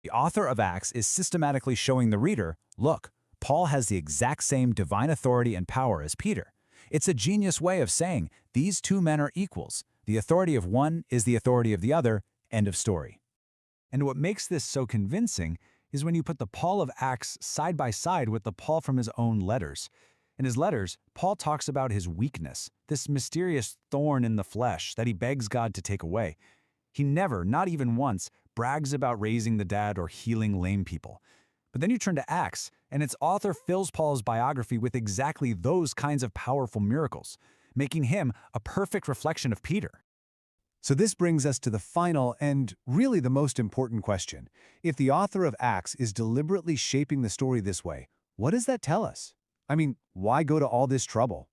The author of Acts is systematically showing the reader, look, Paul has the exact same divine authority and power as Peter. It's a genius way of saying these two men are equals. The authority of one is the authority of the other, end of story. And what makes this so convincing is when you put the Paul of Acts side by side with the Paul from his own letters. In his letters, Paul talks about his weakness, this mysterious thorn in the flesh that he begs God to take away. He never, not even once, brags about raising the dead or healing lame people. But then you turn to Acts, and its author fills Paul's biography with exactly those kinds of powerful miracles, making him a perfect reflection of Peter. So this brings us to the final and really the most important question. If the author of Acts is deliberately shaping the story this way, what does that tell us? I mean, why go to all this trouble?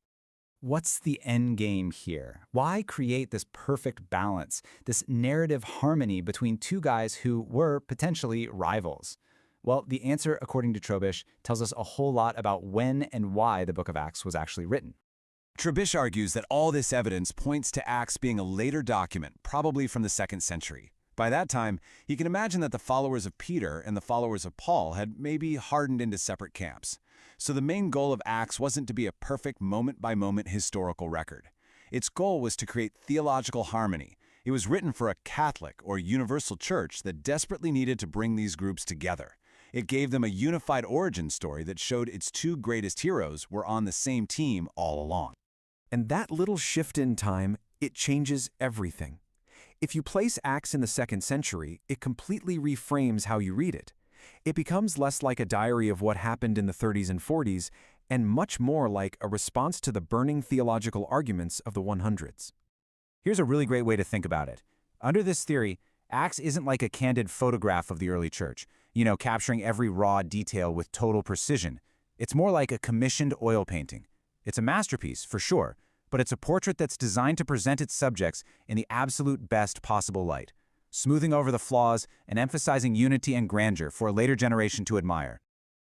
What's the end game here? Why create this perfect balance, this narrative harmony between two guys who were potentially rivals? Well, the answer, according to Trobisch, tells us a whole lot about when and why the book of Acts was actually written. Trobisch argues that all this evidence points to Acts being a later document, probably from the 2nd century. By that time, he can imagine that the followers of Peter and the followers of Paul had maybe hardened into separate camps. So the main goal of Acts wasn't to be a perfect moment-by-moment historical record. Its goal was to create theological harmony. It was written for a Catholic or universal church that desperately needed to bring these groups together. It gave them a unified origin story that showed its two greatest heroes were on the same team all along. And that little shift in time, it changes everything. If you place Acts in the 2nd century, it completely reframes how you read it. It becomes less like a diary of what happened in the 30s and 40s, and much more like a response to the burning theological arguments of the 100s. Here's a really great way to think about it. Under this theory, Acts isn't like a candid photograph of the early church, capturing every raw detail with total precision. It's more like a commissioned oil painting. It's a masterpiece, for sure, but it's a portrait that's designed to present its subjects in the absolute best possible light, smoothing over the flaws and emphasizing unity and grandeur for a later generation to admire.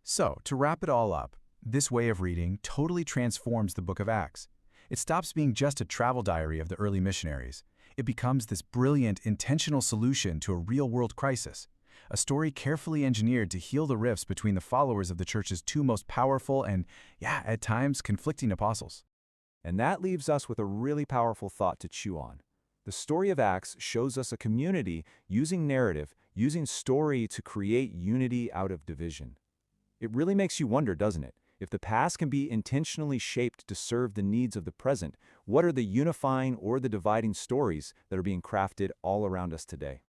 So, to wrap it all up, this way of reading totally transforms the book of Acts. It stops being just a travel diary of the early missionaries. It becomes this brilliant, intentional solution to a real-world crisis. A story carefully engineered to heal the rifts between the followers of the church's two most powerful and, at times, conflicting apostles. And that leaves us with a really powerful thought to chew on. The story of Acts shows us a community using narrative, using story to create unity out of division. It really makes you wonder, doesn't it? If the past can be intentionally shaped to serve the needs of the present, what are the unifying or the dividing stories that are being crafted all around us today?